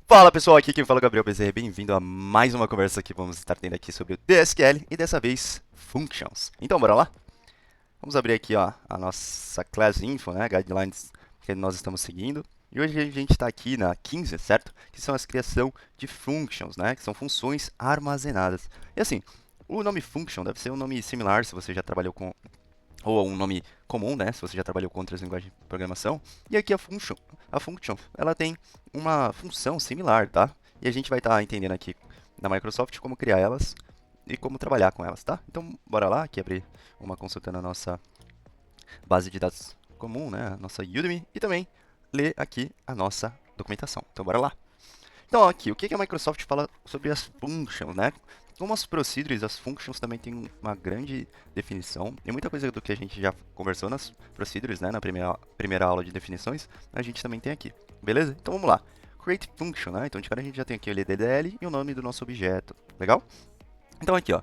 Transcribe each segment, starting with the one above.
Fala pessoal, aqui quem fala é o Gabriel Bezerra, bem-vindo a mais uma conversa que vamos estar tendo aqui sobre o DSQL e dessa vez Functions. Então bora lá? Vamos abrir aqui ó, a nossa class info, né, guidelines que nós estamos seguindo. E hoje a gente está aqui na 15, certo? Que são as criação de functions, né, que são funções armazenadas. E assim, o nome function deve ser um nome similar se você já trabalhou com ou um nome comum, né, se você já trabalhou com outras linguagens de programação. E aqui a function, ela tem uma função similar, tá? E a gente vai estar entendendo aqui na Microsoft como criar elas e como trabalhar com elas, tá? Então, bora lá, aqui abrir uma consulta na nossa base de dados comum, né, a nossa Udemy, e também ler aqui a nossa documentação. Então, bora lá. Então, aqui, o que a Microsoft fala sobre as functions, né? Como as procedures, as functions também têm uma grande definição. E muita coisa do que a gente já conversou nas procedures, né? Na primeira aula de definições, a gente também tem aqui. Beleza? Então, vamos lá. Create function, né? Então, de cara a gente já tem aqui o DDL e o nome do nosso objeto. Legal? Então, aqui, ó.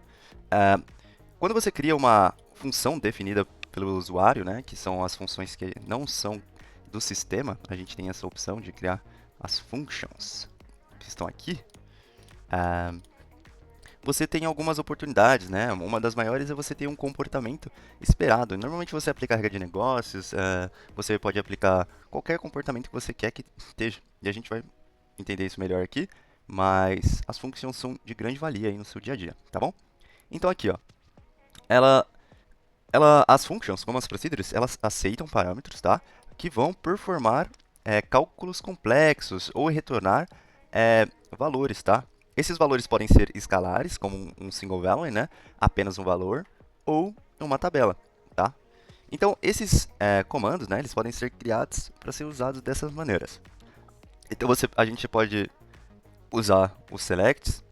Quando você cria uma função definida pelo usuário, né? Que são as funções que não são do sistema, a gente tem essa opção de criar as functions que estão aqui. Você tem algumas oportunidades, né? Uma das maiores é você ter um comportamento esperado. Normalmente você aplica a regra de negócios, você pode aplicar qualquer comportamento que você quer que esteja. E a gente vai entender isso melhor aqui, mas as funções são de grande valia aí no seu dia a dia, tá bom? Então aqui, ó, ela, as functions, como as procedures, elas aceitam parâmetros, tá? Que vão performar cálculos complexos ou retornar valores, tá? Esses valores podem ser escalares, como um single value, né? Apenas um valor, ou uma tabela, tá? Então, esses comandos, né? Eles podem ser criados para ser usados dessas maneiras. Então, a gente pode usar os selects,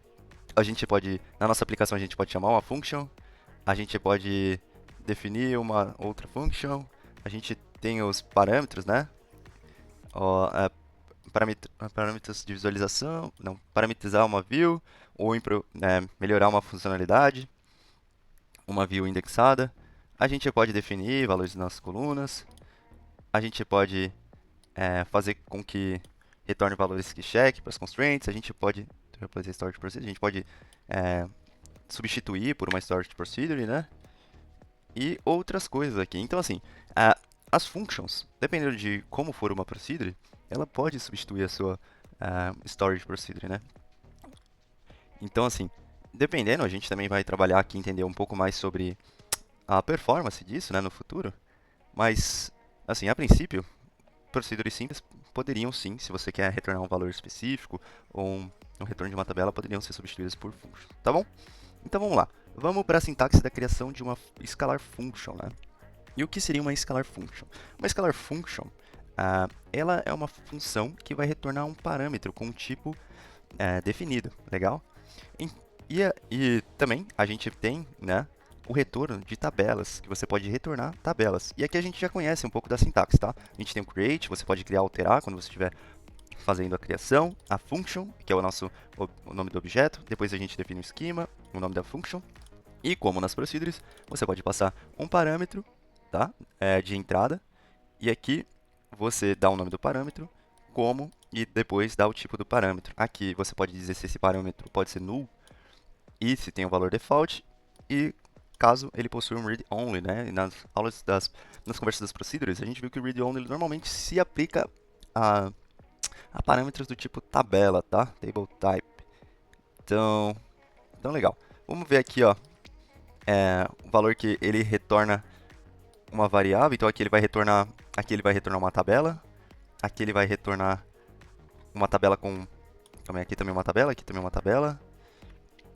na nossa aplicação, a gente pode chamar uma function, a gente pode definir uma outra function, a gente tem os parâmetros, né? Ó, parâmetros de visualização, não, parametrizar uma view, ou melhorar uma funcionalidade, uma view indexada. A gente pode definir valores nas colunas, a gente pode fazer com que retorne valores que check para as constraints, a gente pode replace storage procedure, a gente pode substituir por uma storage procedure, né? E outras coisas aqui. Então, assim, as functions, dependendo de como for uma procedure, ela pode substituir a sua storage procedure, né? Então, assim, dependendo, a gente também vai trabalhar aqui, entender um pouco mais sobre a performance disso, né, no futuro. Mas, assim, a princípio, procedures simples poderiam sim, se você quer retornar um valor específico ou um retorno de uma tabela, poderiam ser substituídas por functions, tá bom? Então, vamos lá. Vamos para a sintaxe da criação de uma scalar function, né? E o que seria uma scalar function? Uma scalar function, ela é uma função que vai retornar um parâmetro com um tipo definido, legal? E, e também a gente tem, né, o retorno de tabelas, que você pode retornar tabelas. E aqui a gente já conhece um pouco da sintaxe, tá? A gente tem o create, você pode criar, alterar quando você estiver fazendo a criação, a function, que é o nome do objeto, depois a gente define o esquema, o nome da function, e como nas procedures, você pode passar um parâmetro, tá, de entrada, e aqui você dá o nome do parâmetro, como, e depois dá o tipo do parâmetro. Aqui você pode dizer se esse parâmetro pode ser null, e se tem o valor default, e caso ele possua um read-only, né? E nas conversas das procedures, a gente viu que o read-only normalmente se aplica a parâmetros do tipo tabela, tá? Table type. Então legal. Vamos ver aqui, ó, o valor que ele retorna uma variável. Então aqui ele vai retornar uma tabela. Aqui ele vai retornar uma tabela com também aqui também uma tabela, aqui também uma tabela.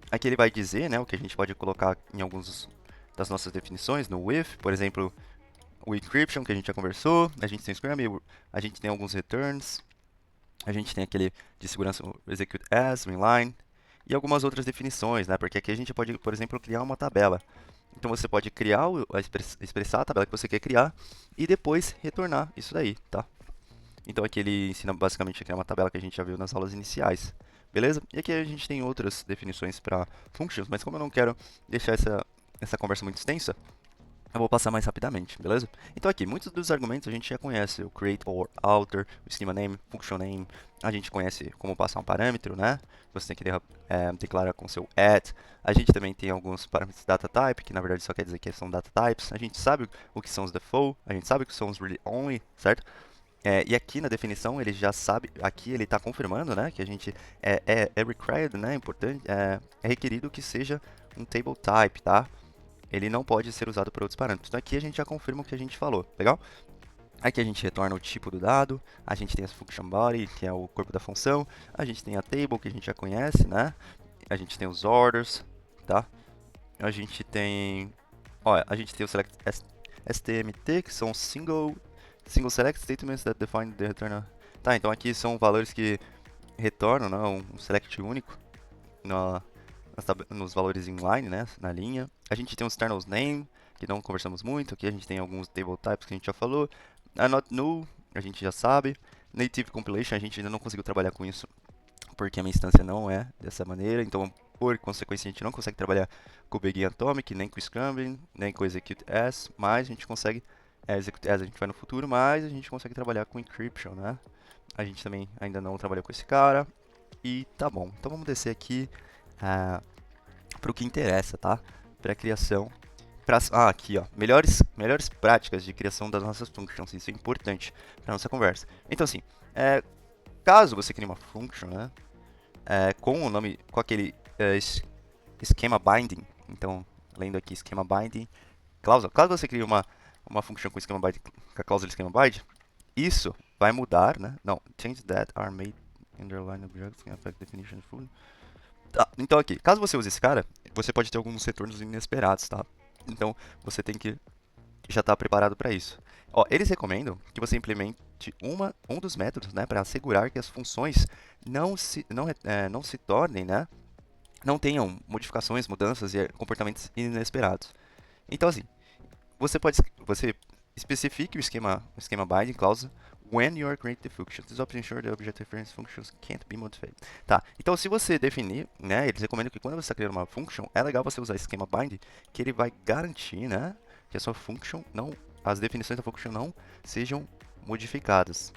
Aqui ele vai dizer, né, o que a gente pode colocar em alguns das nossas definições, no with, por exemplo, o encryption que a gente já conversou, a gente tem o Scrum, a gente tem alguns returns, a gente tem aquele de segurança, o execute as, o inline, e algumas outras definições, né, porque aqui a gente pode, por exemplo, criar uma tabela. Então você pode criar, expressar a tabela que você quer criar e depois retornar isso daí, tá? Então aqui ele ensina basicamente a criar uma tabela que a gente já viu nas aulas iniciais. Beleza? E aqui a gente tem outras definições para functions, mas como eu não quero deixar essa conversa muito extensa, eu vou passar mais rapidamente, beleza? Então aqui, muitos dos argumentos a gente já conhece, o create or alter, o schema name, function name, a gente conhece como passar um parâmetro, né? Você tem que declarar com seu at. A gente também tem alguns parâmetros data type, que na verdade só quer dizer que são data types. A gente sabe o que são os default, a gente sabe o que são os read only, certo? E aqui na definição ele já sabe, aqui ele está confirmando, né, que a gente é required, né, importante, é requerido que seja um table type, tá? Ele não pode ser usado por outros parâmetros. Então aqui a gente já confirma o que a gente falou, legal? Aqui a gente retorna o tipo do dado, a gente tem a function body, que é o corpo da função, a gente tem a table, que a gente já conhece, né? A gente tem os orders, tá? A gente tem, olha, a gente tem o select stmt, que são single select statements that define the return. Tá, então aqui são valores que retornam, né, um select único nos valores inline, né, na linha. A gente tem os externals name, que não conversamos muito. Aqui a gente tem alguns table types que a gente já falou. A not null, a gente já sabe. Native compilation, a gente ainda não conseguiu trabalhar com isso, porque a minha instância não é dessa maneira. Então, por consequência, a gente não consegue trabalhar com o Begin Atomic, nem com o Scrambling, nem com o Execute As, mas a gente consegue, Execute As a gente vai no futuro, mas a gente consegue trabalhar com Encryption, né? A gente também ainda não trabalhou com esse cara. E tá bom, então vamos descer aqui para o que interessa, tá? Para a criação. Aqui, ó, melhores práticas de criação das nossas functions. Isso é importante para nossa conversa. Então, assim, caso você crie uma function, né, com o nome, com aquele schema binding. Então, lendo aqui schema binding, cláusula. Caso você crie uma function com schema binding, com a cláusula schema binding, isso vai mudar, né? Não, change that are made underline objects can affect definition full. Tá, então aqui, caso você use esse cara, você pode ter alguns retornos inesperados, tá? Então você tem que já estar preparado para isso. Ó, eles recomendam que você implemente um dos métodos, né, para assegurar que as funções não se tornem, né, não tenham modificações, mudanças e comportamentos inesperados. Então assim, você especifique o esquema binding clause when you are creating the function. This option ensure the object reference functions can't be modified. Tá, então se você definir, né, eles recomendam que quando você está criando uma function, é legal você usar esquema binding, que ele vai garantir, né, que a sua function as definições da function não sejam modificadas.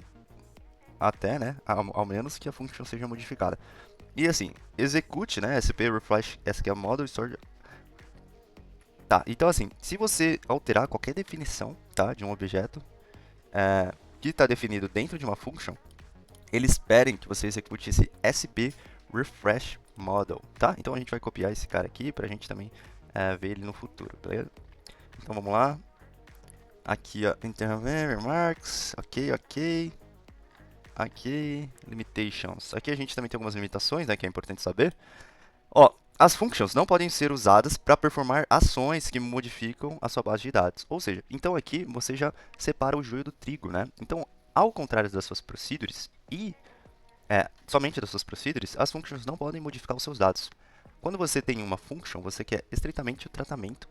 Até, né, ao menos que a function seja modificada. E assim, execute, né, sp refresh SQL model store. Tá, então assim, se você alterar qualquer definição, tá, de um objeto que está definido dentro de uma function, eles esperem que você execute esse sp refresh model, tá? Então a gente vai copiar esse cara aqui para a gente também ver ele no futuro, beleza? Então vamos lá. Aqui, ó, internal remarks, ok, limitations. Aqui a gente também tem algumas limitações, né, que é importante saber. Ó, as functions não podem ser usadas para performar ações que modificam a sua base de dados. Ou seja, então aqui você já separa o joio do trigo, né? Então, ao contrário das suas procedures e somente das suas procedures, as functions não podem modificar os seus dados. Quando você tem uma function, você quer estritamente o tratamento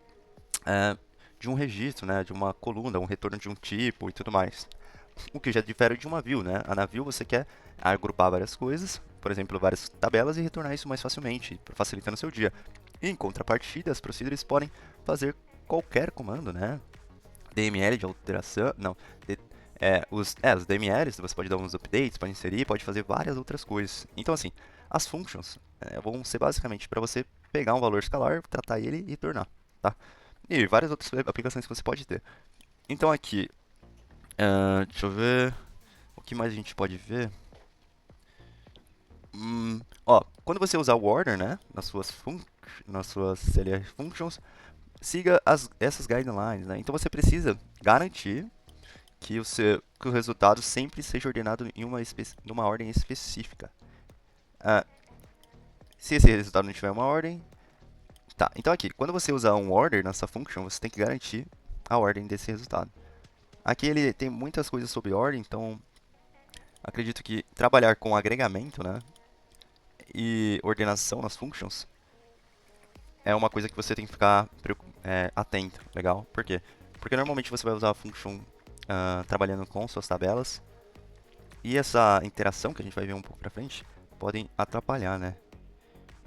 de um registro, né? De uma coluna, um retorno de um tipo e tudo mais. O que já difere de uma view, né? Na view você quer agrupar várias coisas, por exemplo, várias tabelas e retornar isso mais facilmente, facilitando o seu dia. E, em contrapartida, as procedures podem fazer qualquer comando, né? DML de alteração, não, os DMLs, você pode dar uns updates, pode inserir, pode fazer várias outras coisas. Então, assim, as functions vão ser basicamente para você pegar um valor escalar, tratar ele e tornar, tá? E várias outras aplicações que você pode ter. Então, aqui, deixa eu ver, o que mais a gente pode ver? Ó, quando você usar o order, né, nas suas CLR functions, siga essas guidelines, né? Então você precisa garantir que o resultado sempre seja ordenado em numa ordem específica. Se esse resultado não tiver uma ordem, tá. Então aqui, quando você usar um order nessa function, você tem que garantir a ordem desse resultado. Aqui ele tem muitas coisas sobre ordem, então acredito que trabalhar com agregamento, né, e ordenação nas functions é uma coisa que você tem que ficar atento, legal? Por quê? Porque normalmente você vai usar a function trabalhando com suas tabelas e essa interação que a gente vai ver um pouco pra frente podem atrapalhar, né?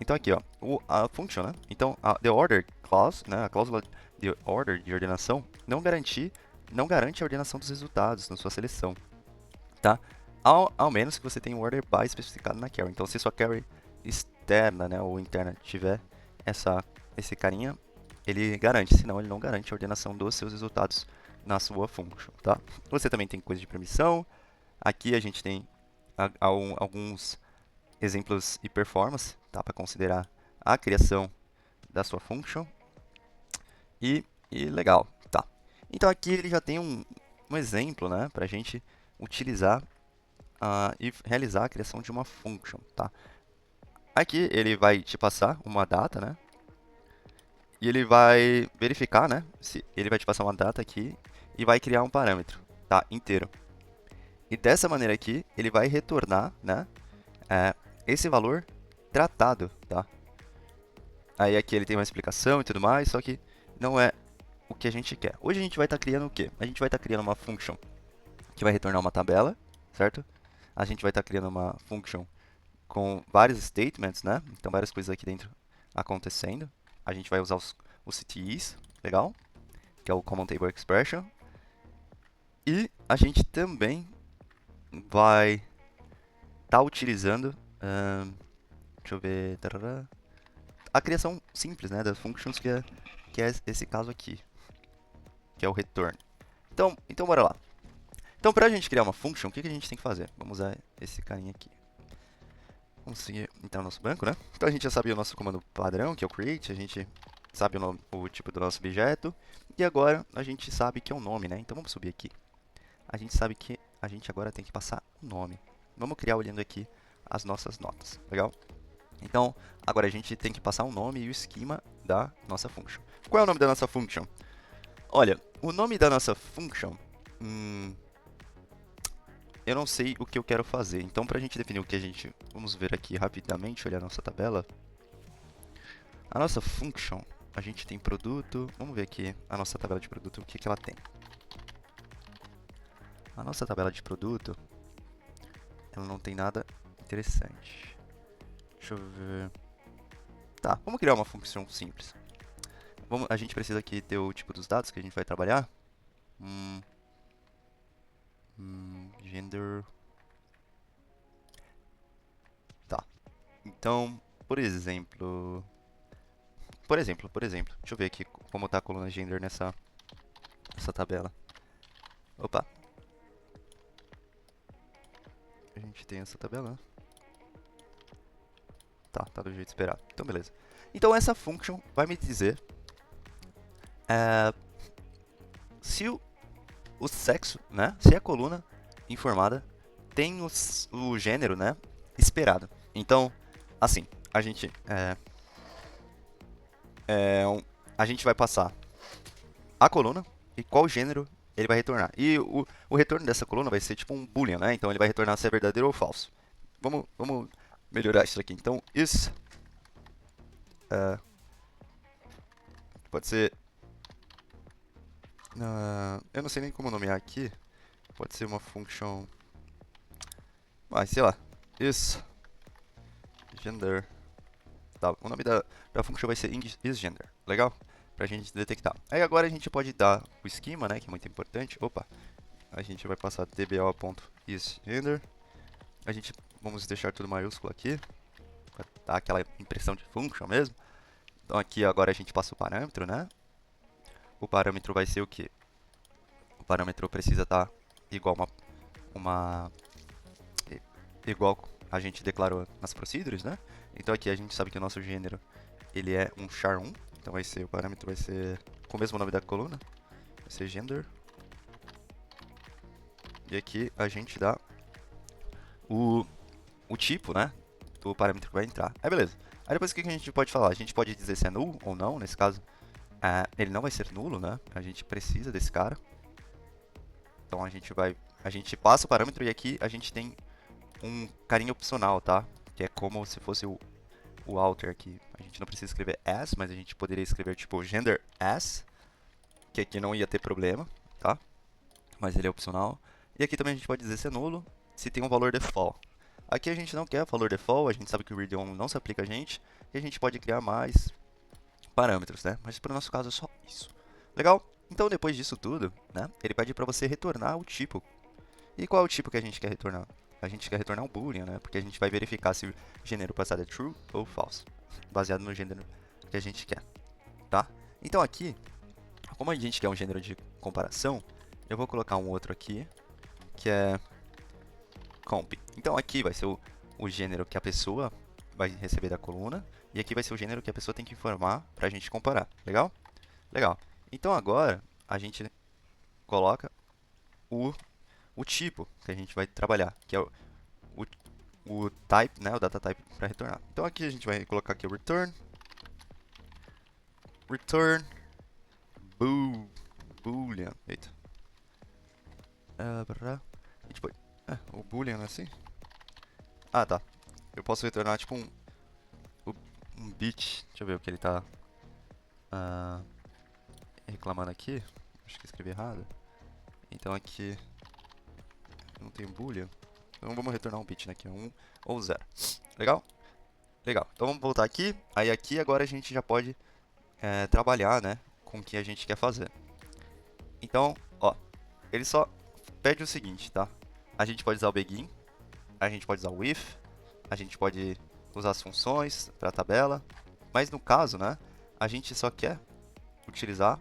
Então aqui, ó, a function, né? Então the order clause, né? A cláusula de order, de ordenação, não garante a ordenação dos resultados na sua seleção, tá? Ao menos que você tenha um order by especificado na carry. Então se sua carry externa, né, ou interna tiver esse carinha, ele garante, senão ele não garante a ordenação dos seus resultados na sua function, tá? Você também tem coisa de permissão. Aqui a gente tem alguns exemplos e performance, tá? Para considerar a criação da sua function. E legal, tá? Então aqui ele já tem um exemplo, né? Para a gente utilizar e realizar a criação de uma function, tá? Aqui ele vai te passar uma data, né? E ele vai verificar, né? Se ele vai te passar uma data aqui e vai criar um parâmetro, tá? Inteiro. E dessa maneira aqui, ele vai retornar, né? Esse valor tratado, tá? Aí aqui ele tem uma explicação e tudo mais, só que não é o que a gente quer. Hoje a gente vai estar criando o quê? A gente vai estar criando uma function que vai retornar uma tabela, certo? A gente vai estar criando uma function com vários statements, né? Então várias coisas aqui dentro acontecendo. A gente vai usar os CTEs, legal? Que é o Common Table Expression. E a gente também vai estar utilizando, deixa eu ver, a criação simples, né, das functions, que é esse caso aqui, que é o return. Então bora lá. Então, para a gente criar uma function, o que a gente tem que fazer? Vamos usar esse carinha aqui. Vamos seguir, entrar no nosso banco, né? Então a gente já sabe o nosso comando padrão, que é o create, a gente sabe o tipo do nosso objeto, e agora a gente sabe que é um nome, né? Então vamos subir aqui. A gente sabe que a gente agora tem que passar um nome. Vamos criar olhando aqui as nossas notas, legal? Então, agora a gente tem que passar um nome e o esquema da nossa function. Qual é o nome da nossa function? Olha, o nome da nossa function, eu não sei o que eu quero fazer. Então, para a gente definir o que a gente... Vamos ver aqui rapidamente, olhar a nossa tabela. A nossa function, a gente tem produto. Vamos ver aqui a nossa tabela de produto, o que ela tem. A nossa tabela de produto, ela não tem nada interessante. Deixa eu ver... Tá, vamos criar uma função simples. A gente precisa aqui ter o tipo dos dados que a gente vai trabalhar. Gender. Tá. Então, por exemplo, deixa eu ver aqui como está a coluna gender nessa tabela. Opa. A gente tem essa tabela. Tá do jeito esperado. Então, beleza. Então, essa function vai me dizer se o sexo, né? Se a coluna informada tem o gênero, né? Esperado. Então, assim, a gente vai passar a coluna e qual gênero ele vai retornar. E o retorno dessa coluna vai ser tipo um boolean, né? Então ele vai retornar se é verdadeiro ou falso. Vamos melhorar isso aqui. Então, isso pode ser... eu não sei nem como nomear aqui. Pode ser uma function... sei lá. Is gender. Tá, o nome da function vai ser isGender. Legal? Pra gente detectar. Aí agora a gente pode dar o esquema, né? Que é muito importante. Opa! A gente vai passar dbo.isGender. Vamos deixar tudo maiúsculo aqui. Pra dar aquela impressão de function mesmo. Então aqui agora a gente passa o parâmetro, né? O parâmetro vai ser o quê? O parâmetro precisa estar igual igual a gente declarou nas procedures, né? Então aqui a gente sabe que o nosso gênero ele é um char1, então o parâmetro vai ser com o mesmo nome da coluna, vai ser gender. E aqui a gente dá o tipo, né, do parâmetro que vai entrar. Aí beleza. Aí depois o que a gente pode falar? A gente pode dizer se é null ou não, nesse caso ele não vai ser nulo, né? A gente precisa desse cara. Então a gente passa o parâmetro e aqui a gente tem um carinha opcional, tá? Que é como se fosse o alter aqui. A gente não precisa escrever as, mas a gente poderia escrever tipo gender as, que aqui não ia ter problema, tá? Mas ele é opcional. E aqui também a gente pode dizer se é nulo, se tem um valor default. aqui a gente não quer valor default, a gente sabe que o read-only não se aplica a gente, e a gente pode criar mais parâmetros, né? Mas para o nosso caso é só isso. Legal? Então depois disso tudo, né, ele pede para você retornar o tipo. E qual é o tipo que a gente quer retornar? A gente quer retornar um boolean, né? Porque a gente vai verificar se o gênero passado é true ou false, baseado no gênero que a gente quer, tá? Então aqui, como a gente quer um gênero de comparação, eu vou colocar um outro aqui, que é comp. Então aqui vai ser o gênero que a pessoa vai receber da coluna, e aqui vai ser o gênero que a pessoa tem que informar para a gente comparar. Legal? Legal. Então agora a gente coloca o tipo que a gente vai trabalhar, que é o type, né, o data type para retornar. Então aqui a gente vai colocar aqui o return boolean. Eita. A gente pode, o boolean é assim? Ah, tá. Eu posso retornar tipo um bit. Deixa eu ver o que ele tá reclamando aqui. Acho que escrevi errado. Então aqui não tem boolean. Então vamos retornar um bit, né? Que é 1 ou 0. Legal? Legal. Então vamos voltar aqui. Aí aqui agora a gente já pode trabalhar, né, com o que a gente quer fazer. Então, ó, ele só pede o seguinte, tá? A gente pode usar o begin, a gente pode usar o if, a gente pode usar as funções para a tabela, mas no caso, né, a gente só quer utilizar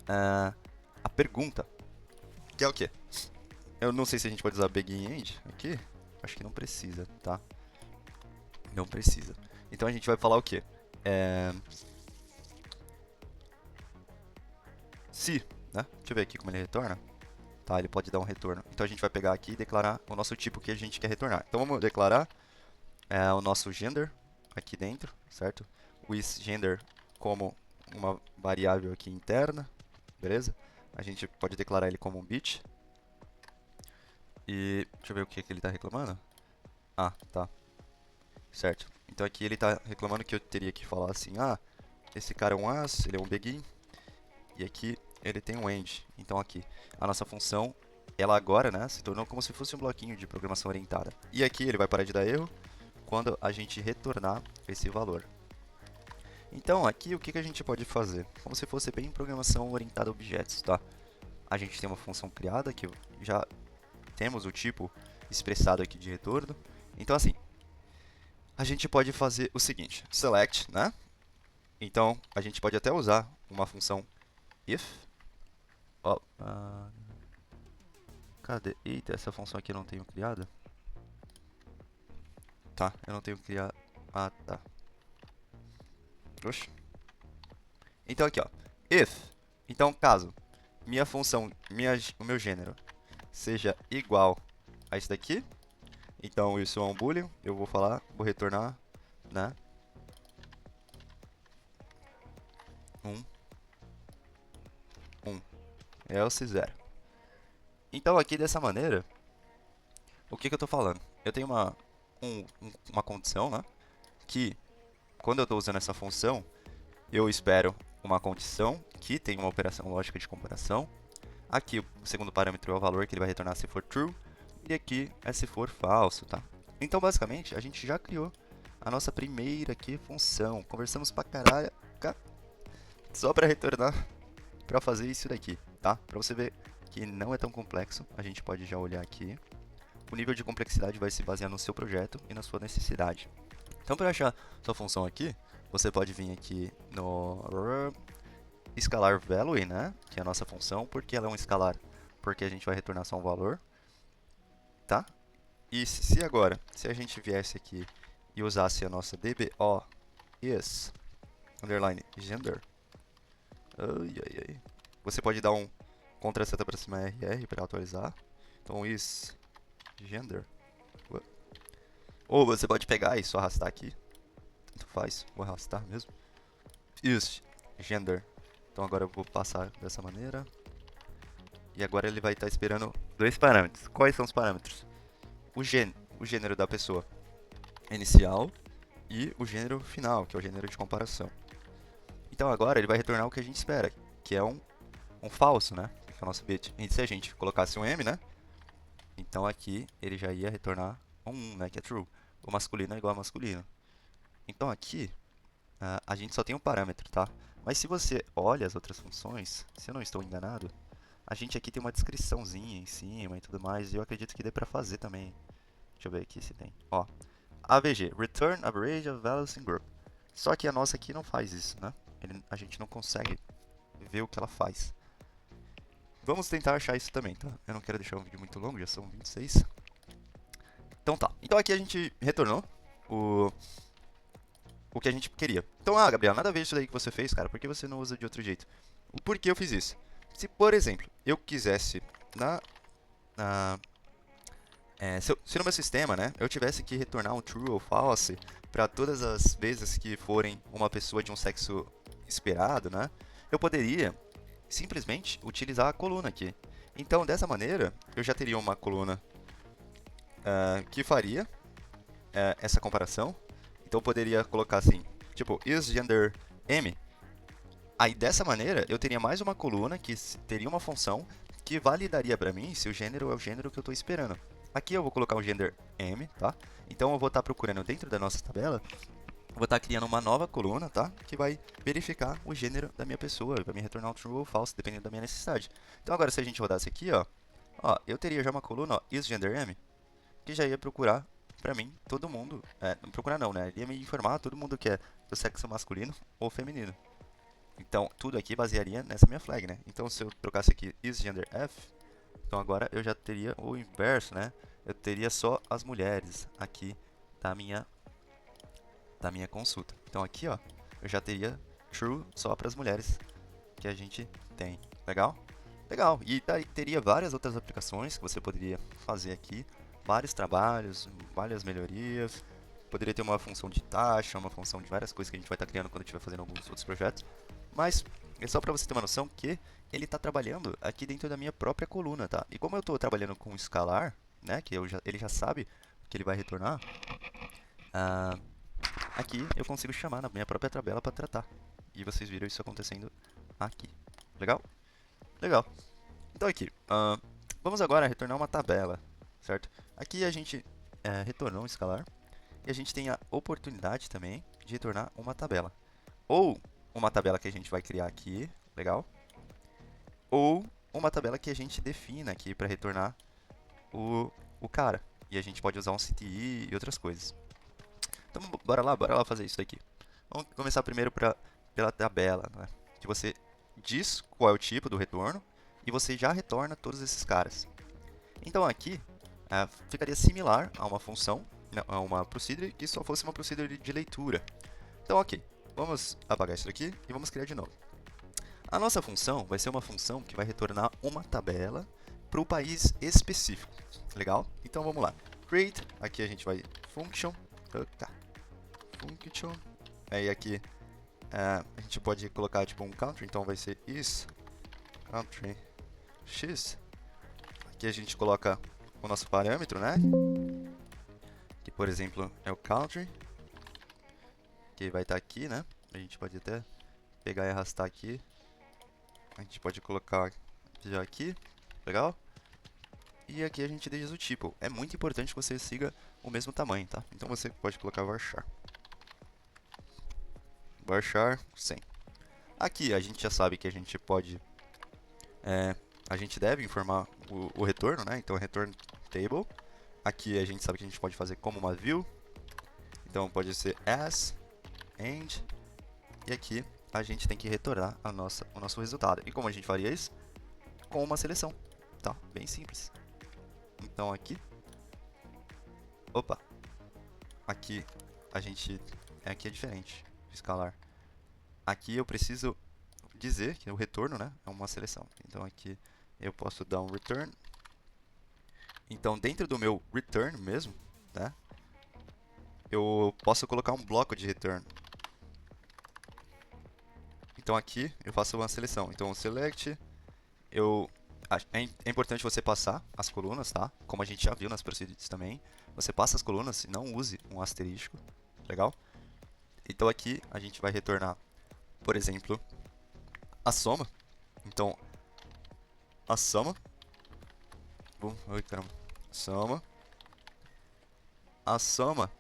a pergunta, que é o quê? Eu não sei se a gente pode usar begin end aqui, acho que não precisa, tá? Não precisa. Então a gente vai falar o quê? Se, né? Deixa eu ver aqui como ele retorna. Tá, ele pode dar um retorno. Então a gente vai pegar aqui e declarar o nosso tipo que a gente quer retornar. Então vamos declarar o nosso gender aqui dentro, certo? O isGender como uma variável aqui interna, beleza? A gente pode declarar ele como um bit. E deixa eu ver o que ele está reclamando. Ah, tá. Certo. Então aqui ele está reclamando que eu teria que falar assim, esse cara é um as, ele é um begin. E aqui ele tem um end. Então aqui, a nossa função, ela agora, né, se tornou como se fosse um bloquinho de programação orientada. E aqui ele vai parar de dar erro quando a gente retornar esse valor. Então aqui o que a gente pode fazer? Como se fosse bem programação orientada a objetos, tá? A gente tem uma função criada que já temos o tipo expressado aqui de retorno. Então assim, a gente pode fazer o seguinte, select, né? Então a gente pode até usar uma função if. Cadê? Eita, essa função aqui eu não tenho criada. Tá, eu não tenho criado. Ah, tá. Oxe. Então aqui, ó. If. Então, caso minha função, o meu gênero, seja igual a isso daqui. Então, isso é um boolean. Eu vou falar, vou retornar, né? 1, else 0. Então, aqui dessa maneira, o que eu estou falando? Eu tenho uma condição, né? Que, quando eu estou usando essa função, eu espero uma condição que tem uma operação lógica de comparação. Aqui o segundo parâmetro é o valor que ele vai retornar se for true. E aqui é se for falso, tá? Então, basicamente, a gente já criou a nossa primeira aqui função. Conversamos pra caralho, só para retornar, para fazer isso daqui, tá? Para você ver que não é tão complexo, a gente pode já olhar aqui. O nível de complexidade vai se basear no seu projeto e na sua necessidade. Então, para achar sua função aqui, você pode vir aqui no scalar value, né? Que é a nossa função, porque ela é um escalar, porque a gente vai retornar só um valor, tá? E se agora, se a gente viesse aqui e usasse a nossa DBO is underline gender, você pode dar um Ctrl seta para cima RR para atualizar. Então is gender. Ou você pode pegar e só arrastar aqui. Tanto faz, vou arrastar mesmo. Is gender. Então agora eu vou passar dessa maneira. E agora ele vai estar esperando dois parâmetros. Quais são os parâmetros? O gênero da pessoa inicial e o gênero final, que é o gênero de comparação. Então agora ele vai retornar o que a gente espera, que é um falso, né? Que é o nosso bit. E se a gente colocasse um M, né? Então aqui ele já ia retornar 1, né, que é true. O masculino é igual a masculino. Então aqui, a gente só tem um parâmetro, tá? Mas se você olha as outras funções, se eu não estou enganado, a gente aqui tem uma descriçãozinha em cima e tudo mais, e eu acredito que dê pra fazer também. Deixa eu ver aqui se tem. Ó, AVG, Return Average of Values in Group. Só que a nossa aqui não faz isso, né? A gente não consegue ver o que ela faz. Vamos tentar achar isso também, tá? Eu não quero deixar um vídeo muito longo, já são 26. Então tá. Então aqui a gente retornou o que a gente queria. Então, Gabriel, nada a ver isso daí que você fez, cara. Por que você não usa de outro jeito? O porquê eu fiz isso? Se, por exemplo, eu quisesse na se no meu sistema, né, eu tivesse que retornar um true ou false para todas as vezes que forem uma pessoa de um sexo esperado, né, eu poderia simplesmente utilizar a coluna aqui. Então, dessa maneira, eu já teria uma coluna que faria essa comparação. Então, eu poderia colocar assim, tipo, is gender M. Aí, dessa maneira, eu teria mais uma coluna que teria uma função que validaria para mim se o gênero é o gênero que eu estou esperando. Aqui eu vou colocar um gender M, tá? Então eu vou estar procurando dentro da nossa tabela, vou estar criando uma nova coluna, tá? Que vai verificar o gênero da minha pessoa, vai me retornar um true ou false, dependendo da minha necessidade. Então agora se a gente rodasse aqui, ó, eu teria já uma coluna, ó, is gender M, que já ia procurar pra mim todo mundo, não procurar não, né? Ele ia me informar todo mundo que é do sexo masculino ou feminino. Então tudo aqui basearia nessa minha flag, né? Então se eu trocasse aqui is gender F, então agora eu já teria o inverso, né? Eu teria só as mulheres aqui da minha consulta. Então aqui, ó, eu já teria true só para as mulheres que a gente tem. Legal? Legal. E teria várias outras aplicações que você poderia fazer aqui, vários trabalhos, várias melhorias. Poderia ter uma função de taxa, uma função de várias coisas que a gente vai estar criando quando estiver fazendo alguns outros projetos. Mas é só para você ter uma noção que ele está trabalhando aqui dentro da minha própria coluna, tá? E como eu estou trabalhando com escalar, né, que ele já sabe que ele vai retornar, ah, aqui eu consigo chamar na minha própria tabela para tratar. E vocês viram isso acontecendo aqui. Legal? Legal. Então aqui, vamos agora retornar uma tabela, certo? Aqui a gente retornou um escalar e a gente tem a oportunidade também de retornar uma tabela. Ou uma tabela que a gente vai criar aqui, legal? Ou uma tabela que a gente defina aqui para retornar o cara. E a gente pode usar um CTI e outras coisas. Então, bora lá fazer isso daqui. Vamos começar primeiro pela tabela, né? Que você diz qual é o tipo do retorno e você já retorna todos esses caras. Então aqui ficaria similar a uma função, a uma procedure que só fosse uma procedure de leitura. Então, ok, vamos apagar isso daqui e vamos criar de novo. A nossa função vai ser uma função que vai retornar uma tabela para o país específico. Legal? Então vamos lá. Create, aqui a gente vai function, function. Aí aqui a gente pode colocar tipo um country, então vai ser is country x. Aqui a gente coloca o nosso parâmetro, né? Que por exemplo é o country, que vai estar aqui, né? A gente pode até pegar e arrastar aqui. A gente pode colocar já aqui, legal? E aqui a gente diz o tipo. É muito importante que você siga o mesmo tamanho, tá? Então você pode colocar varchar. Varchar 100. Aqui a gente já sabe que a gente pode... a gente deve informar o retorno, né? Então return table. Aqui a gente sabe que a gente pode fazer como uma view. Então pode ser as, and. E aqui a gente tem que retornar o nosso resultado. E como a gente faria isso? Com uma seleção, tá? Bem simples. Então aqui... Opa! Aqui a gente... Aqui é diferente de escalar. Aqui eu preciso dizer que o retorno, né, é uma seleção. Então aqui eu posso dar um return. Então dentro do meu return mesmo, né, eu posso colocar um bloco de return. Então aqui eu faço uma seleção. Então select, é importante você passar as colunas, tá? Como a gente já viu nas procedures também. Você passa as colunas e não use um asterisco, legal? Então aqui a gente vai retornar, por exemplo, a soma. Então a soma, oi caramba, soma a soma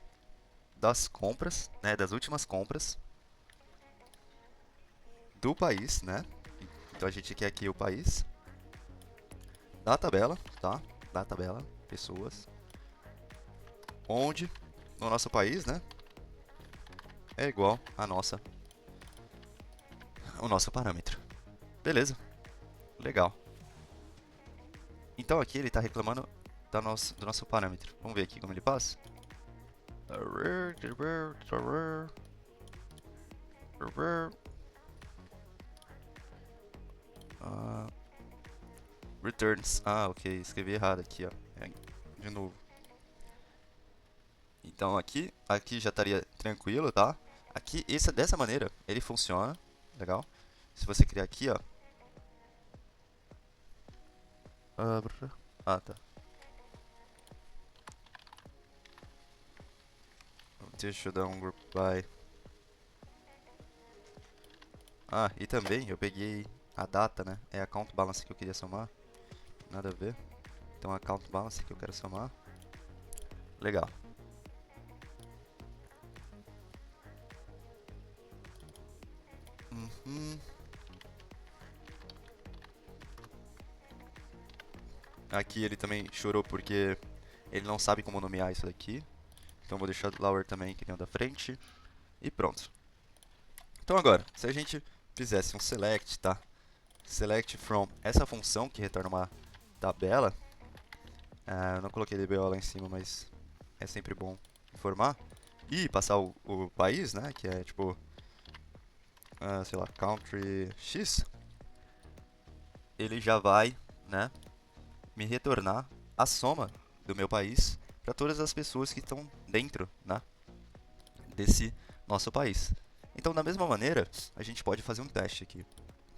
das compras, né, das últimas compras do país, né? Então a gente quer aqui o país da tabela, tá? Da tabela, pessoas, onde no nosso país, né, é igual a o nosso parâmetro. Beleza? Legal. Então aqui ele está reclamando do nosso parâmetro. Vamos ver aqui como ele passa. Uh, returns. Ah, ok. Escrevi errado aqui, ó. De novo. Então aqui já estaria tranquilo, tá? Aqui, dessa maneira, ele funciona. Legal. Se você criar aqui, ó. Ah, tá. Deixa eu dar um group by. Ah, e também eu peguei a data, né? É a account balance que eu queria somar. Nada a ver. Então a account balance que eu quero somar. Legal. Aqui ele também chorou porque ele não sabe como nomear isso daqui. Então vou deixar do lower também, que nem o da frente. E pronto. Então agora, se a gente fizesse um select, tá? Select from essa função que retorna uma tabela. Eu não coloquei DBO lá em cima, mas é sempre bom informar. E passar o país, né? Que é tipo, sei lá, country X. Ele já vai, né? Me retornar a soma do meu país para todas as pessoas que estão dentro, né, desse nosso país. Então, da mesma maneira, a gente pode fazer um teste aqui.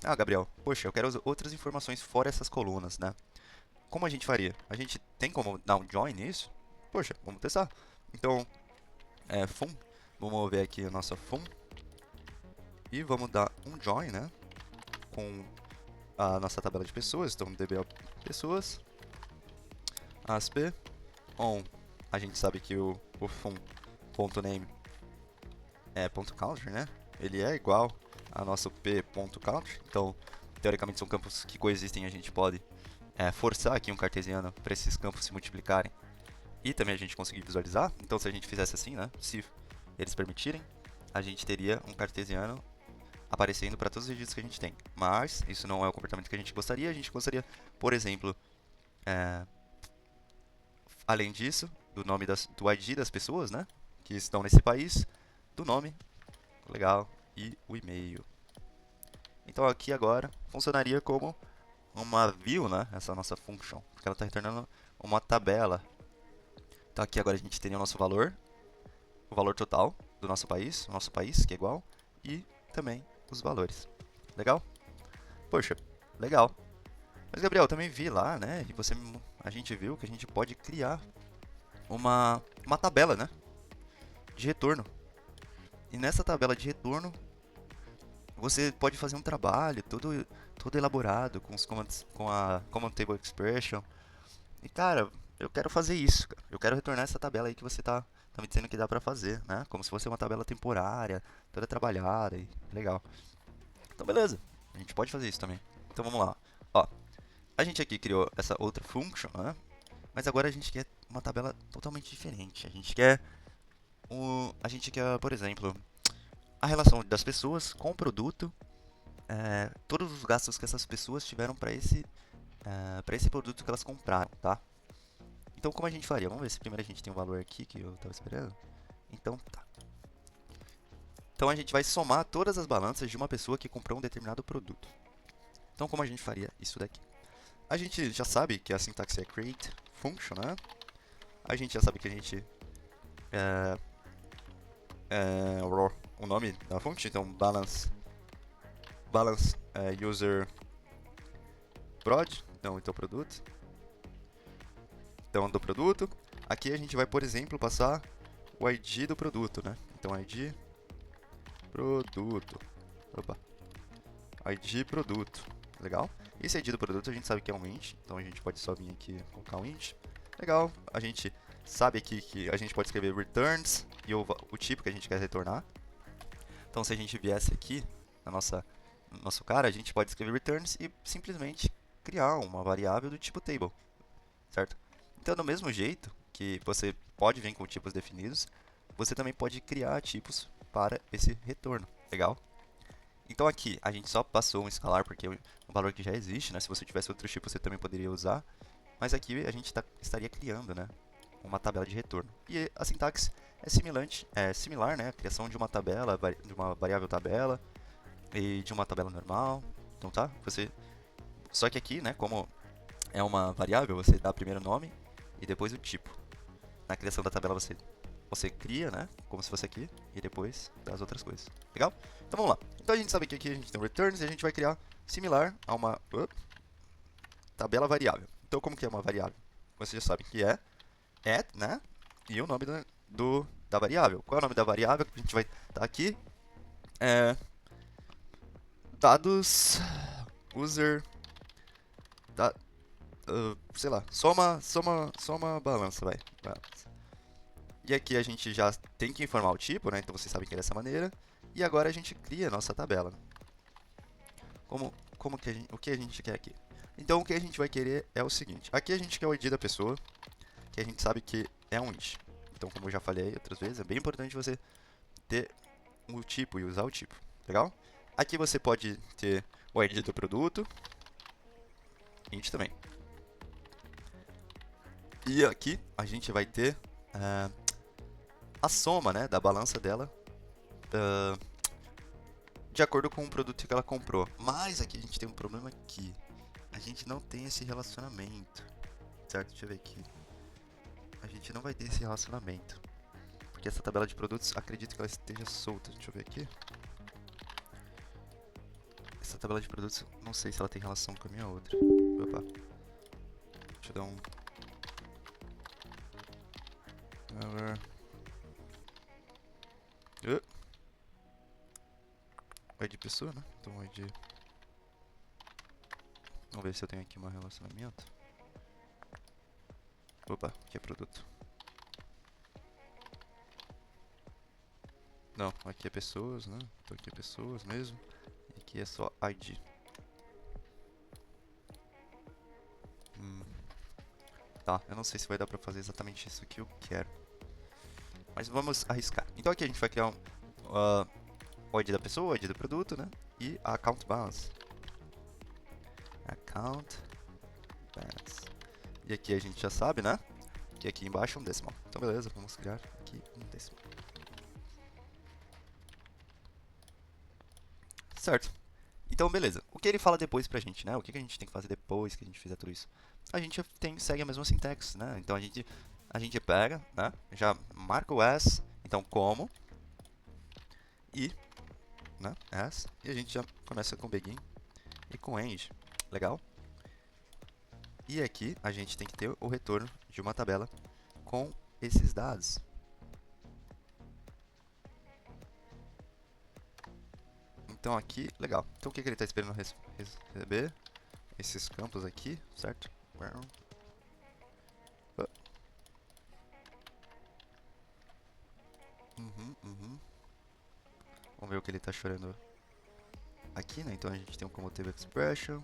Ah, Gabriel, poxa, eu quero outras informações fora essas colunas, né? Como a gente faria? A gente tem como dar um join nisso? Poxa, vamos testar. Então, fun, vamos ver aqui a nossa fun e vamos dar um join, né, com a nossa tabela de pessoas. Então, dbl pessoas, asp on, a gente sabe que o fun.name é .country, né? Ele é igual a nosso p.country. Então, teoricamente, são campos que coexistem. A gente pode forçar aqui um cartesiano para esses campos se multiplicarem e também a gente conseguir visualizar. Então, se a gente fizesse assim, né? Se eles permitirem, a gente teria um cartesiano aparecendo para todos os dígitos que a gente tem. Mas isso não é o comportamento que a gente gostaria. A gente gostaria, por exemplo, além disso, do ID das pessoas, né, que estão nesse país, do nome, legal, e o e-mail. Então aqui agora funcionaria como uma view, né, essa nossa function, porque ela está retornando uma tabela. Então aqui agora a gente teria o nosso valor, o valor total do nosso país que é igual, e também os valores. Legal? Poxa, legal. Mas Gabriel, eu também vi lá, né, e a gente viu que a gente pode criar uma tabela, né, de retorno. E nessa tabela de retorno, você pode fazer um trabalho todo elaborado com os commands, com a Command Table Expression. E cara, eu quero fazer isso, cara. Eu quero retornar essa tabela aí que você tá me dizendo que dá pra fazer, né? Como se fosse uma tabela temporária, toda trabalhada e legal. Então beleza, a gente pode fazer isso também. Então vamos lá. Ó, a gente aqui criou essa outra function, né? Mas agora a gente quer uma tabela totalmente diferente. A gente quer, por exemplo, a relação das pessoas com o produto, todos os gastos que essas pessoas tiveram para esse produto que elas compraram, tá? Então, como a gente faria? Vamos ver se primeiro a gente tem um valor aqui que eu estava esperando. Então, tá. Então, a gente vai somar todas as balanças de uma pessoa que comprou um determinado produto. Então, como a gente faria isso daqui? A gente já sabe que a sintaxe é create function, né? A gente já sabe que a gente o nome da function, então balance user prod, então produto. Então do produto, aqui a gente vai, por exemplo, passar o ID do produto, né? Então ID produto. Opa. ID produto. Legal? Esse ID do produto a gente sabe que é um int, então a gente pode só vir aqui e colocar um int. Legal. A gente sabe aqui que a gente pode escrever returns e o tipo que a gente quer retornar. Então, se a gente viesse aqui no nosso cara, a gente pode escrever returns e simplesmente criar uma variável do tipo table, certo? Então, do mesmo jeito que você pode vir com tipos definidos, você também pode criar tipos para esse retorno, legal? Então aqui a gente só passou um escalar porque é um valor que já existe, né? Se você tivesse outro tipo você também poderia usar, mas aqui a gente estaria criando, né, uma tabela de retorno. E a sintaxe é similar, né? A criação de uma tabela, de uma variável tabela e de uma tabela normal. Então tá? Só que aqui, né, como é uma variável, você dá primeiro o nome e depois o tipo. Na criação da tabela você cria, né, como se fosse aqui, e depois dá as outras coisas. Legal? Então vamos lá. Então a gente sabe que aqui a gente tem returns e a gente vai criar similar a uma tabela variável. Então como que é uma variável? Você já sabe que é add, né, e o nome da variável. Qual é o nome da variável? A gente vai estar aqui. Dados user da, sei lá, soma balança, vai. E aqui a gente já tem que informar o tipo, né? Então vocês sabem que é dessa maneira. E agora a gente cria a nossa tabela. O que a gente quer aqui? Então o que a gente vai querer é o seguinte. Aqui a gente quer o ID da pessoa, que a gente sabe que é um int. Então, como eu já falei outras vezes, é bem importante você ter o tipo e usar o tipo. Legal? Aqui você pode ter o ID do produto, int também. E aqui a gente vai ter a soma, né, da balança dela de acordo com o produto que ela comprou. Mas aqui a gente tem um problema aqui. A gente não tem esse relacionamento. Certo? Deixa eu ver aqui. A gente não vai ter esse relacionamento. Porque essa tabela de produtos, acredito que ela esteja solta. Deixa eu ver aqui. Essa tabela de produtos, não sei se ela tem relação com a minha outra. Opa. Deixa eu dar um... ID pessoa, né? Então ID... Vamos ver se eu tenho aqui um relacionamento. Opa, aqui é produto. Não, aqui é pessoas, né? Então aqui é pessoas mesmo. E aqui é só ID. Tá, eu não sei se vai dar pra fazer exatamente isso que eu quero. Mas vamos arriscar. Então aqui a gente vai criar o ID da pessoa, o ID do produto, né? E a account balance. Account balance. E aqui a gente já sabe, né? Que aqui embaixo é um decimal. Então beleza, vamos criar aqui um decimal. Certo. Então beleza. O que ele fala depois pra gente, né? O que a gente tem que fazer depois que a gente fizer tudo isso? A gente segue a mesma sintaxe, né? Então a gente pega, né? Já marca o as, então como, e, né? As, e a gente já começa com begin e com end. Legal? E aqui a gente tem que ter o retorno de uma tabela com esses dados. Então aqui, legal. Então o que ele está esperando receber? Esses campos aqui, certo? Vamos ver o que ele está chorando aqui, né? Então a gente tem um commutative expression.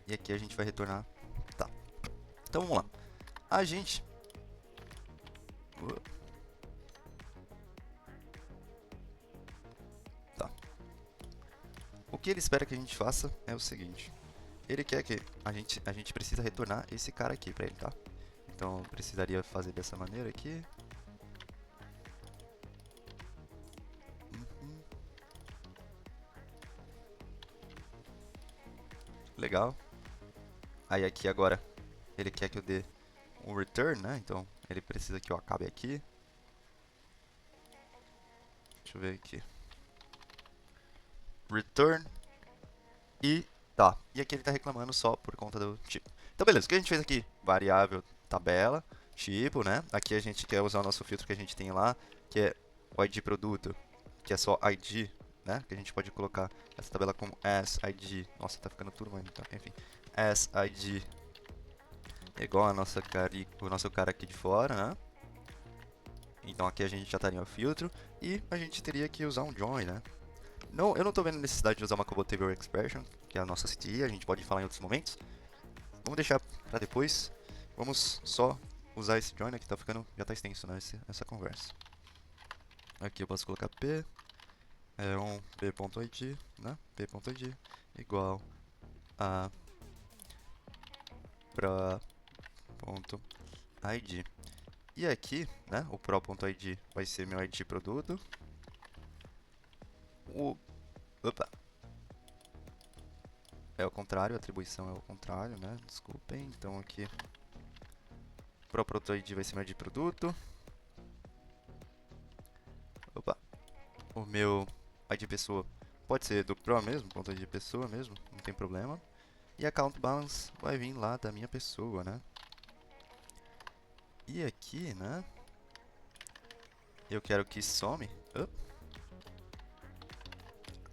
E aqui a gente vai retornar. Tá. Então vamos lá. A gente... Tá. O que ele espera que a gente faça é o seguinte. Ele quer que a gente precisa retornar esse cara aqui pra ele, tá? Então eu precisaria fazer dessa maneira aqui. Legal. Aí aqui agora ele quer que eu dê um return, né? Então ele precisa que eu acabe aqui. Deixa eu ver aqui. Return. E tá. E aqui ele está reclamando só por conta do tipo. Então beleza, o que a gente fez aqui? Variável, tabela, tipo, né? Aqui a gente quer usar o nosso filtro que a gente tem lá, que é o ID produto, que é só ID, né? Que a gente pode colocar essa tabela como as ID. Nossa, tá ficando tudo, mas então, enfim. As ID igual o nosso cara aqui de fora, né? Então aqui a gente já estaria o filtro e a gente teria que usar um join, né? Não, eu não estou vendo necessidade de usar uma Combo Table Expression, que é a nossa CTI, a gente pode falar em outros momentos. Vamos deixar para depois. Vamos só usar esse join, né, que tá ficando, já está extenso, né, essa conversa. Aqui eu posso colocar p, um p.id, né, p.id igual a pro.id. E aqui, né, o pro.id vai ser meu id produto. Opa, é o contrário, a atribuição é o contrário, né? Desculpem. Então aqui pro.id vai ser meu id produto. Opa, o meu id pessoa pode ser do pro mesmo, ponto .id pessoa mesmo, não tem problema. E a count balance vai vir lá da minha pessoa, né? E aqui, né? Eu quero que some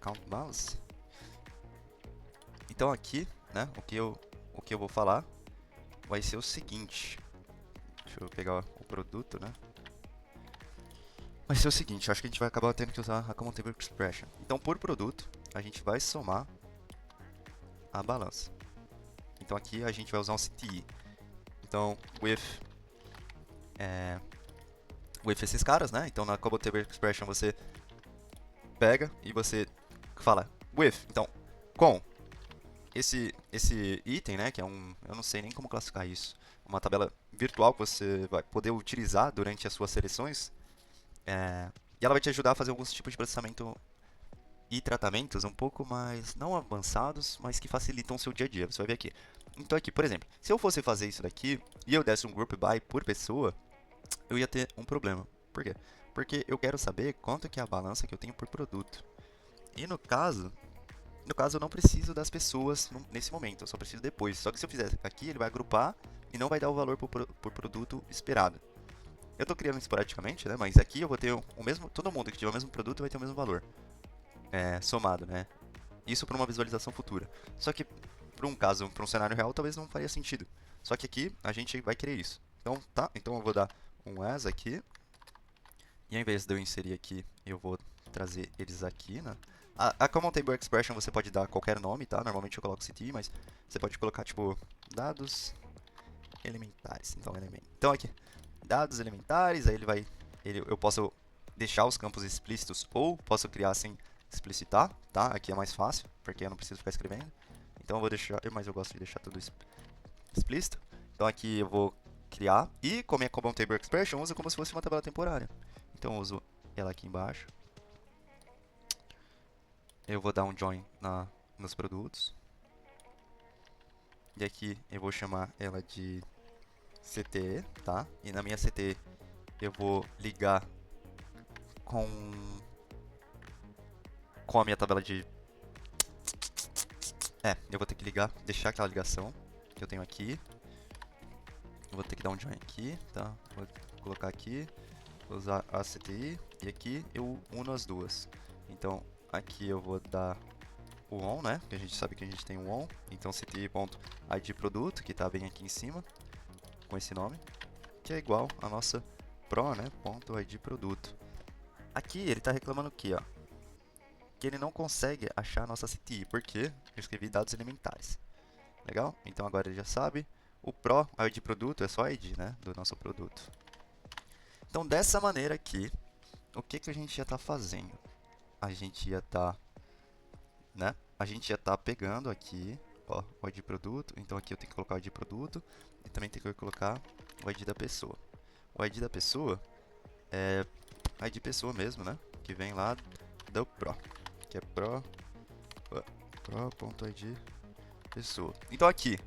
count balance. Então aqui, né? O que eu vou falar vai ser o seguinte. Deixa eu pegar o produto, né? Vai ser o seguinte, acho que a gente vai acabar tendo que usar a Common Table Expression. Então, por produto, a gente vai somar a balança. Então aqui a gente vai usar um CTI. Então, with esses caras, né? Então na Common Table Expression você pega e você fala with. Então, com esse item, né? Que é eu não sei nem como classificar isso. Uma tabela virtual que você vai poder utilizar durante as suas seleções. E ela vai te ajudar a fazer alguns tipos de processamento e tratamentos um pouco mais, não avançados, mas que facilitam o seu dia a dia. Você vai ver aqui. Então aqui, por exemplo, se eu fosse fazer isso daqui e eu desse um group by por pessoa, eu ia ter um problema. Por quê? Porque eu quero saber quanto que é a balança que eu tenho por produto. E no caso eu não preciso das pessoas nesse momento, eu só preciso depois. Só que se eu fizer aqui, ele vai agrupar e não vai dar o valor por produto esperado. Eu estou criando esporadicamente, né? Mas aqui eu vou ter o mesmo, todo mundo que tiver o mesmo produto vai ter o mesmo valor. Somado, né? Isso para uma visualização futura. Só que para um cenário real, talvez não faria sentido. Só que aqui a gente vai querer isso. Então, tá? Então eu vou dar um as aqui. E ao invés de eu inserir aqui, eu vou trazer eles aqui, né? A Common Table Expression você pode dar qualquer nome, tá? Normalmente eu coloco CT, mas você pode colocar, tipo, dados elementares. Então aqui, dados elementares, aí eu posso deixar os campos explícitos ou posso criar sem explicitar, tá? Aqui é mais fácil, porque eu não preciso ficar escrevendo. Então eu vou deixar, mas eu gosto de deixar tudo explícito. Então aqui eu vou criar e com a minha Common Table Expression usa como se fosse uma tabela temporária. Então eu uso ela aqui embaixo. Eu vou dar um join nos produtos. E aqui eu vou chamar ela de CTE, tá? E na minha CTE eu vou ligar com a minha tabela de... eu vou ter que ligar, deixar aquela ligação que eu tenho aqui. Eu vou ter que dar um join aqui, tá? Vou colocar aqui, vou usar a CTI e aqui eu uno as duas. Então aqui eu vou dar o on, né? Que a gente sabe que a gente tem um on. Então CTI.id produto, que está bem aqui em cima, com esse nome, que é igual a nossa pro, né? .id produto. Aqui ele está reclamando aqui, ó, que ele não consegue achar a nossa CTI, porque eu escrevi dados elementares. Legal? Então agora ele já sabe. O pro, a ID produto, é só a ID, né? Do nosso produto. Então dessa maneira aqui, o que a gente já está fazendo? A gente já está, né? A gente já está pegando aqui, ó, o ID produto. Então aqui eu tenho que colocar o ID produto e também tenho que colocar o ID da pessoa. O ID da pessoa é ID pessoa mesmo, né? Que vem lá do pro, que é pro.id pessoa. Então aqui,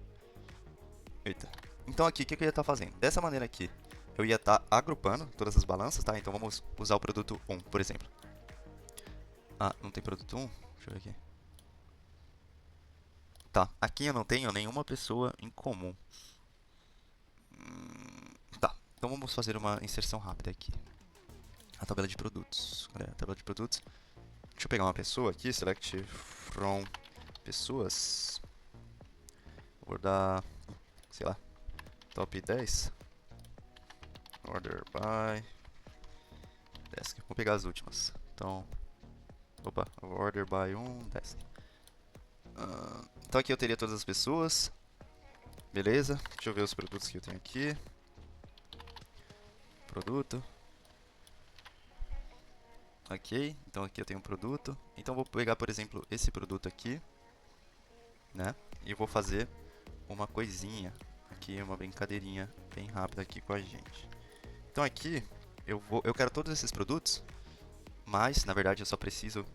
então aqui o que eu ia estar fazendo? Dessa maneira aqui, eu ia estar agrupando todas as balanças, tá? Então vamos usar o produto 1, por exemplo. Ah, não tem produto 1? Deixa eu ver aqui. Tá, aqui eu não tenho nenhuma pessoa em comum. Tá, então vamos fazer uma inserção rápida aqui. A tabela de produtos. Cadê a tabela de produtos? Deixa eu pegar uma pessoa aqui, select from pessoas. Vou dar, sei lá, top 10. Order by desk. Vou pegar as últimas. Então, opa, order by desk. Então aqui eu teria todas as pessoas. Beleza, deixa eu ver os produtos que eu tenho aqui. Produto. Ok, então aqui eu tenho um produto. Então vou pegar, por exemplo, esse produto aqui, né? E vou fazer uma coisinha aqui, uma brincadeirinha bem rápida aqui com a gente. Então aqui eu quero todos esses produtos, mas na verdade eu só preciso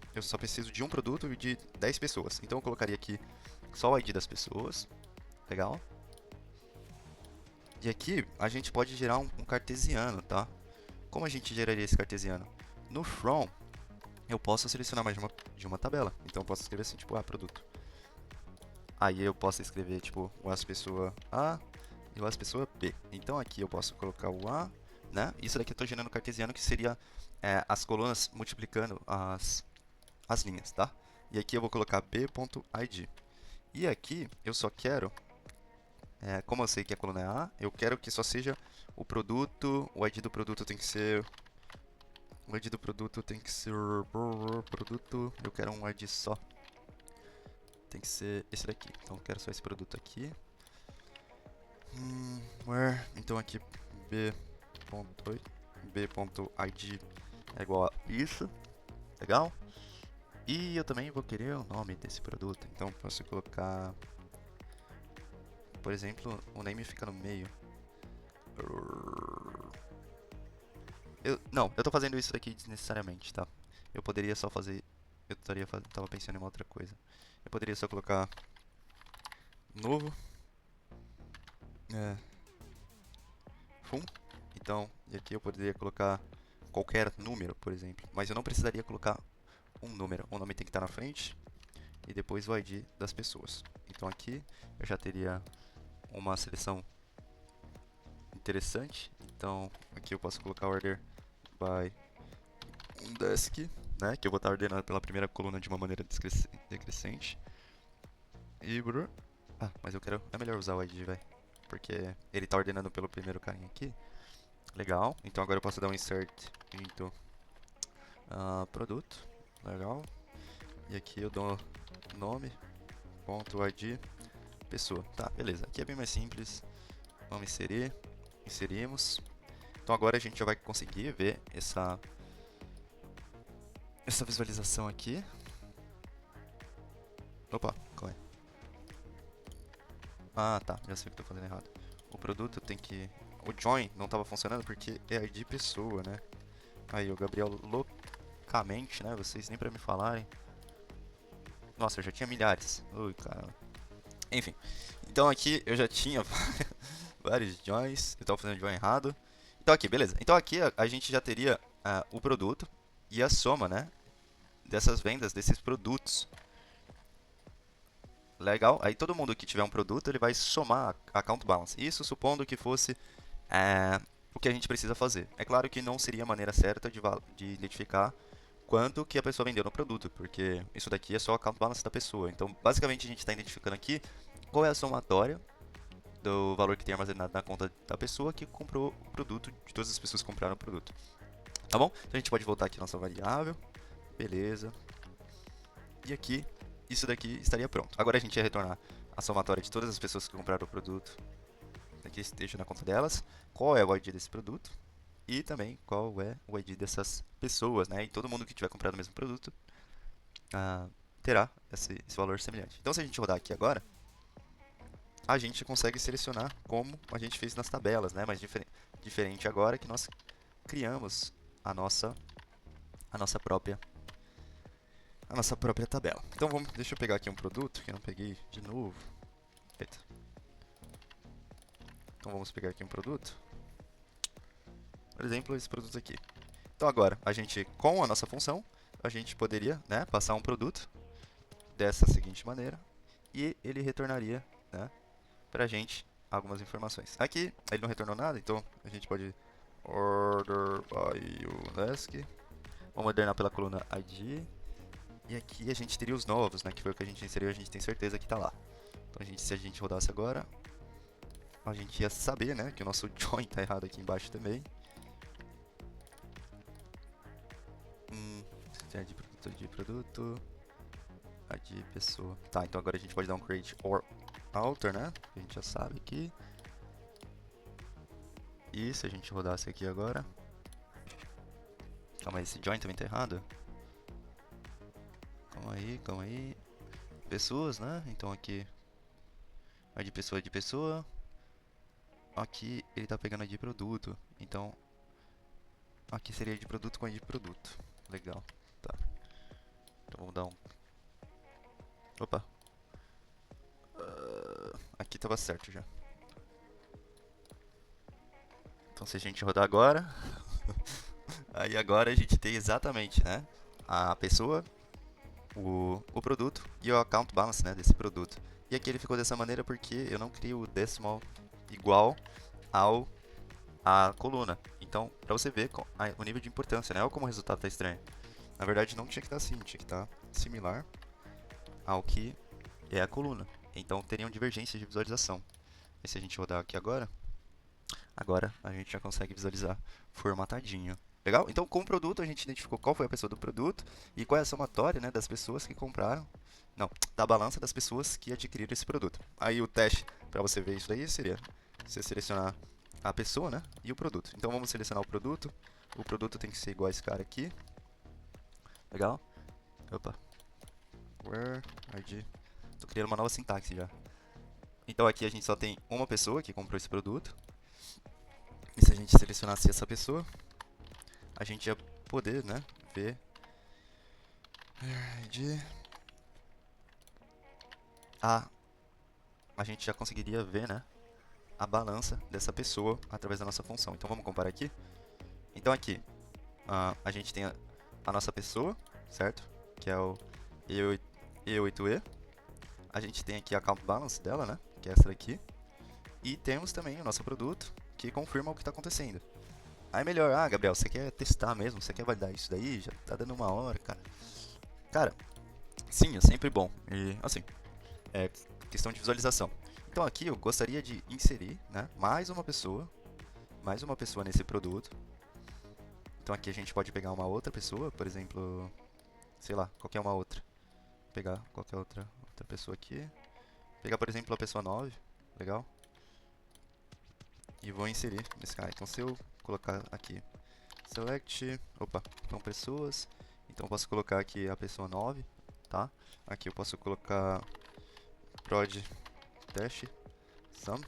de um produto e de 10 pessoas. Então eu colocaria aqui só o ID das pessoas. Legal? E aqui a gente pode gerar um cartesiano, tá? Como a gente geraria esse cartesiano? No from, eu posso selecionar mais de uma tabela. Então eu posso escrever assim, tipo, produto. Aí eu posso escrever, tipo, o as pessoa A e o as pessoa B. Então aqui eu posso colocar o A, né? Isso daqui eu estou gerando cartesiano, que seria as colunas multiplicando as linhas, tá? E aqui eu vou colocar b.id. E aqui eu só quero, como eu sei que a coluna é A, eu quero que só seja o produto, o ID do produto tem que ser... O ID do produto tem que ser... Produto, eu quero um ID só. Tem que ser esse daqui. Então eu quero só esse produto aqui. Where? Então aqui b.id é igual a isso. Legal? E eu também vou querer o nome desse produto. Então posso colocar... Por exemplo, o name fica no meio. Não, eu tô fazendo isso daqui desnecessariamente, tá? Eu poderia só fazer... tava pensando em uma outra coisa. Eu poderia só colocar... Novo. Fum. Então, e aqui eu poderia colocar qualquer número, por exemplo. Mas eu não precisaria colocar um número. O nome tem que estar na frente. E depois o ID das pessoas. Então aqui eu já teria uma seleção interessante. Então aqui eu posso colocar order by desk, né? Que eu vou estar ordenando pela primeira coluna de uma maneira decrescente. E... mas eu quero... É melhor usar o ID, velho. Porque ele está ordenando pelo primeiro carinha aqui. Legal. Então agora eu posso dar um insert into produto. Legal. E aqui eu dou nome, ponto ID, pessoa. Tá, beleza. Aqui é bem mais simples. Vamos inserir. Inserimos. Então agora a gente já vai conseguir ver essa visualização aqui. Opa, qual é? Ah, tá. Já sei o que eu tô fazendo errado. O produto tem que... O join não estava funcionando porque é ID pessoa, né? Aí, o Gabriel loucamente, né? Vocês nem pra me falarem. Nossa, eu já tinha milhares. Ui, cara. Enfim. Então aqui eu já tinha vários joins. Eu tava fazendo join errado. Então aqui, beleza. Então aqui a gente já teria o produto e a soma, né? Dessas vendas, desses produtos. Legal. Aí todo mundo que tiver um produto, ele vai somar a account balance. Isso supondo que fosse o que a gente precisa fazer. É claro que não seria a maneira certa de identificar quanto que a pessoa vendeu no produto, porque isso daqui é só a account balance da pessoa. Então, basicamente, a gente está identificando aqui qual é a somatória do valor que tem armazenado na conta da pessoa que comprou o produto, de todas as pessoas que compraram o produto. Tá bom? Então a gente pode voltar aqui na nossa variável. Beleza. E aqui, isso daqui estaria pronto. Agora a gente ia retornar a somatória de todas as pessoas que compraram o produto. Aqui esteja na conta delas. Qual é o ID desse produto? E também qual é o ID dessas pessoas, né? E todo mundo que tiver comprado o mesmo produto terá esse valor semelhante. Então se a gente rodar aqui agora, a gente consegue selecionar como a gente fez nas tabelas, né? Mas diferente agora que nós criamos a nossa própria tabela. Então deixa eu pegar aqui um produto que eu não peguei de novo. Eita. Então vamos pegar aqui um produto. Por exemplo, esse produto aqui. Então agora, a gente, com a nossa função, a gente poderia, né, passar um produto dessa seguinte maneira e ele retornaria, né, pra gente algumas informações. Aqui ele não retornou nada, então a gente pode order by desk. Vamos ordenar pela coluna ID. E aqui a gente teria os novos, né, que foi o que a gente inseriu, a gente tem certeza que está lá. Então se a gente rodasse agora, a gente ia saber, né, que o nosso join tá errado aqui embaixo também. É de produto, a de pessoa. Tá, então agora a gente pode dar um create or alter, né? A gente já sabe aqui. E se a gente rodasse aqui agora? Calma aí, esse join também tá errado? Calma aí. Pessoas, né? Então aqui a de pessoa é de pessoa. Aqui ele tá pegando a de produto. Então aqui seria de produto com a de produto. Legal. Tá. Então vamos dar um. Opa. Aqui tava certo já. Então se a gente rodar agora. Aí agora a gente tem exatamente, né? A pessoa, o produto e o account balance, né, desse produto. E aqui ele ficou dessa maneira porque eu não crio o decimal igual ao a coluna. Então, para você ver o nível de importância, né? Olha como o resultado está estranho. Na verdade, não tinha que estar assim, tinha que estar similar ao que é a coluna. Então, teriam divergências de visualização. E se a gente rodar aqui agora, a gente já consegue visualizar formatadinho. Legal? Então, com o produto, a gente identificou qual foi a pessoa do produto e qual é a somatória, né, das pessoas que compraram. Não, da balança das pessoas que adquiriram esse produto. Aí o teste para você ver isso daí seria você selecionar a pessoa, né, e o produto. Então vamos selecionar o produto. O produto tem que ser igual a esse cara aqui. Legal? Opa. Where ID. Tô criando uma nova sintaxe já. Então aqui a gente só tem uma pessoa que comprou esse produto. E se a gente selecionasse essa pessoa, a gente ia poder, né, ver ID. A gente já conseguiria ver, né, a balança dessa pessoa através da nossa função. Então vamos comparar aqui. Então aqui a gente tem a nossa pessoa, certo? Que é o E8E. A gente tem aqui a account balance dela, né? Que é essa daqui. E temos também o nosso produto, que confirma o que está acontecendo. Aí melhor, Gabriel, você quer testar mesmo? Você quer validar isso daí? Já tá dando uma hora, cara. Cara, sim, é sempre bom. E, assim, é questão de visualização. Então aqui eu gostaria de inserir, né, mais uma pessoa nesse produto. Então aqui a gente pode pegar uma outra pessoa, por exemplo, sei lá, qualquer uma outra. Pegar qualquer outra pessoa aqui. Pegar, por exemplo, a pessoa 9, legal? E vou inserir nesse cara. Então se eu colocar aqui select, opa, então pessoas, então eu posso colocar aqui a pessoa 9, tá? Aqui eu posso colocar prod dash sum.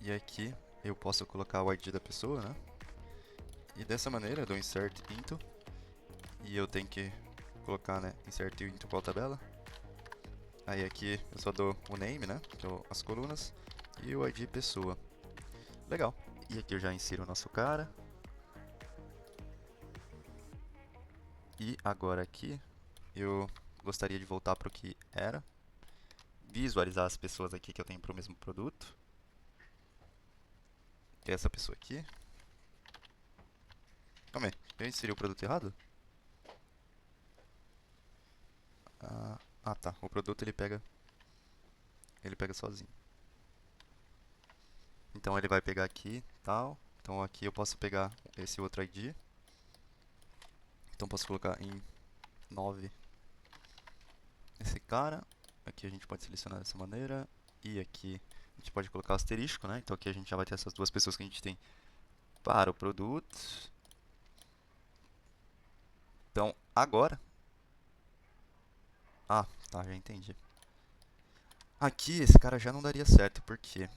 E aqui eu posso colocar o ID da pessoa, né? E dessa maneira eu dou insert into. E eu tenho que colocar, né, insert into qual tabela. Aí aqui eu só dou o name, né, que é as colunas, e o ID pessoa. Legal. E aqui eu já insiro o nosso cara. E agora aqui eu gostaria de voltar para o que era. Visualizar as pessoas aqui que eu tenho para o mesmo produto. Que é essa pessoa aqui. Calma aí, eu inseri o produto errado? Tá. O produto ele pega sozinho. Então ele vai pegar aqui, tal. Então aqui eu posso pegar esse outro ID. Então posso colocar em 9 esse cara. Aqui a gente pode selecionar dessa maneira. E aqui a gente pode colocar o asterisco, né? Então aqui a gente já vai ter essas duas pessoas que a gente tem para o produto. Então agora... tá, já entendi. Aqui esse cara já não daria certo, por quê?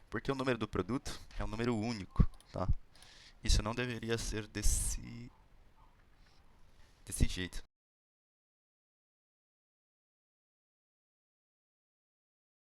Porque o número do produto é um número único, tá? Isso não deveria ser desse jeito.